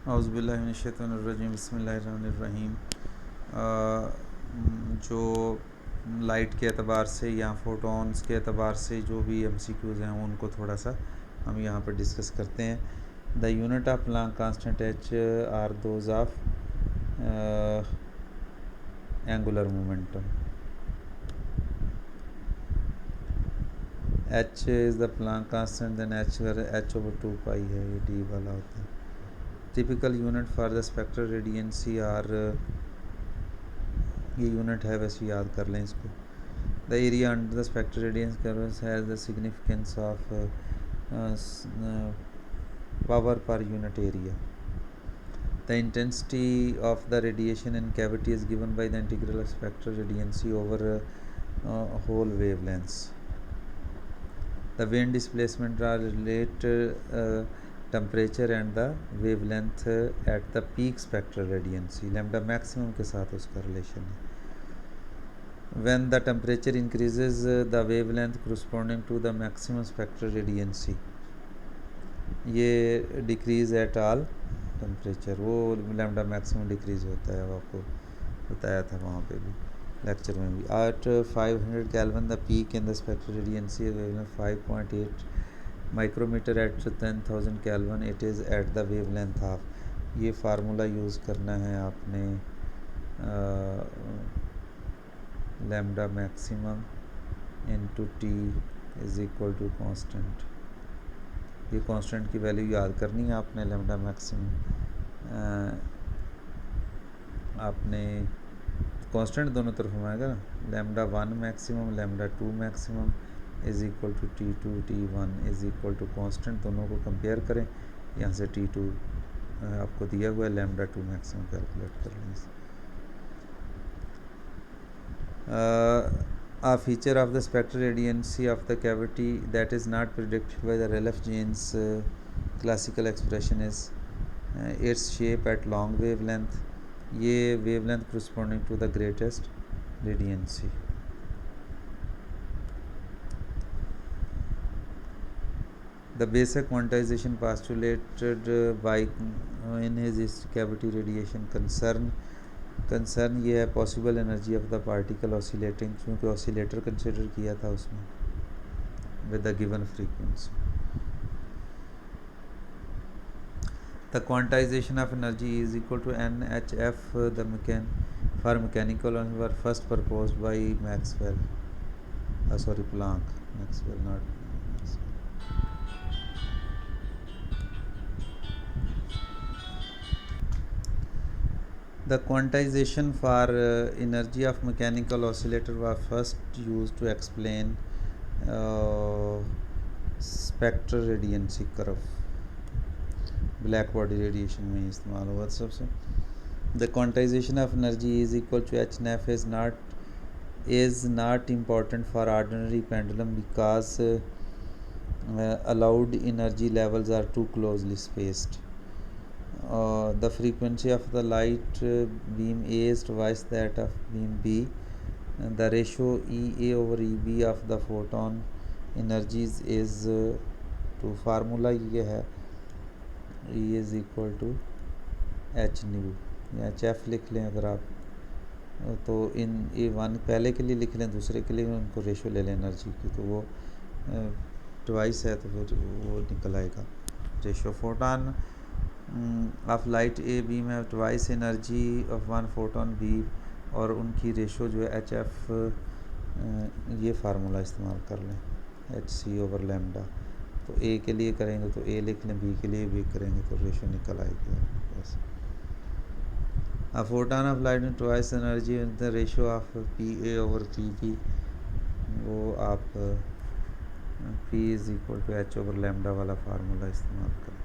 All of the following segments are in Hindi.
औज़ुबिल्लाहिमिनश्शैतानिर्रजीम बिस्मिल्लाहिर्रहमानिर्रहीम। जो लाइट के एतबार से या फ़ोटॉन्स के एतबार से जो भी MCQs हैं उनको थोड़ा सा हम यहाँ पर डिस्कस करते हैं। The unit of Planck constant H are those of angular momentum. H is the Planck constant, then H over 2 pi है, ये डी वाला होता है। Typical unit for the spectral radiancy are, ये यूनिट है वैसे याद कर लें इसको। The area under the spectral radiance curves has the significance of power per unit area. The intensity of the radiation in cavity is given by the integral of spectral radiancy over whole wavelengths. The wind displacement are relate temperature and the wavelength at the peak spectral radiancy. Lambda maximum के साथ उसका relation है. When the temperature increases, the wavelength corresponding to the maximum spectral radiancy, ये decrease at all टेम्परेचर, वो लैम्डा मैक्सिमम डिक्रीज़ होता है, वो आपको बताया था वहाँ पे भी लेक्चर में भी। At 500 kelvin the peak in the spectral radiancy 5.8 micrometre at 10,000 kelvin it is at the wavelength of. ये फार्मूला यूज़ करना है आपने, lambda maximum into T is equal to constant. ये कांस्टेंट की वैल्यू याद करनी है आपने। लैम्डा मैक्सिमम आपने कांस्टेंट दोनों तरफ घुमाएगा ना, lambda 1 maximum lambda 2 maximum is equal to T2 T1 is equal to constant, दोनों को कंपेयर करें। यहाँ से T2 आपको दिया हुआ है, लैम्डा 2 मैक्सिमम कैलकुलेट कर लें। A feature of the spectral radiancy of the cavity that is not predicted by the Rayleigh-Jeans classical expression is its shape at long wavelength. ये wavelength corresponding to the greatest radiancy. The basic quantization postulated by in his cavity radiation concern ये है possible energy of the particle oscillating, क्योंकि ऑसिलेटर कंसिडर किया था उसमें with the given frequency. The quantization of energy is equal to NHF the for mechanical were first proposed by Maxwell, Planck, Maxwell not. The quantization for energy of mechanical oscillator was first used to explain spectral radiancy curve, black body radiation में इस्तेमाल हुआ सबसे। The quantization of energy is equal to HNF is not important for ordinary pendulum because allowed energy levels are too closely spaced. The frequency of the light beam A is twice that of beam B. The ratio EA over EB of the photon energies is to formula ये है, E is equal to H nu या HF लिख लें अगर आप तो। इन A1 पहले के लिए लिख लें, दूसरे के लिए उनको रेशो ले लें एनर्जी की, तो वो ट्वाइस है तो फिर वो निकल आएगा ratio. Photon of light A beam है twice energy of one photon B, और उनकी रेशो जो है HF, ये फार्मूला इस्तेमाल कर लें, HC ओवर लैम्डा। तो ए के लिए करेंगे तो ए लिख लें, बी के लिए बी करेंगे तो रेशो निकल आएगी बस। अ फोटोन ऑफ लाइट में twice energy the ratio of PA over PB, वो आप P is equal to H over lambda वाला फार्मूला इस्तेमाल करें।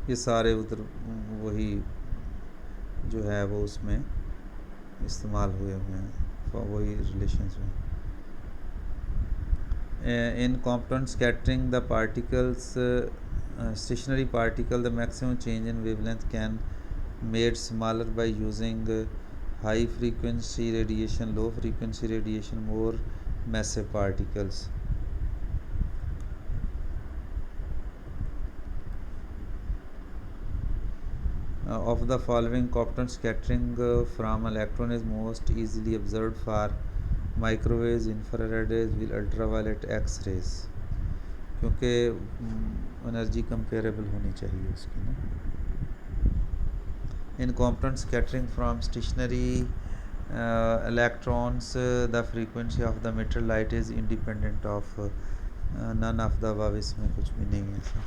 ये सारे उधर वही जो है वो उसमें इस्तेमाल हुए हैं, वही रिलेशंस में। In Compton scattering, the particles stationary particle, the maximum change in wavelength can made smaller by using high frequency radiation, low frequency radiation, more massive particles. Of the following, Compton scattering from electron is most easily observed for microwaves, infrared rays, will ultraviolet X-rays, क्योंकि एनर्जी कंपेरेबल होनी चाहिए उसकी ना। In Compton scattering from stationary electrons, the frequency of the emitter light is independent of none of the above, इसमें कुछ भी नहीं है ऐसा।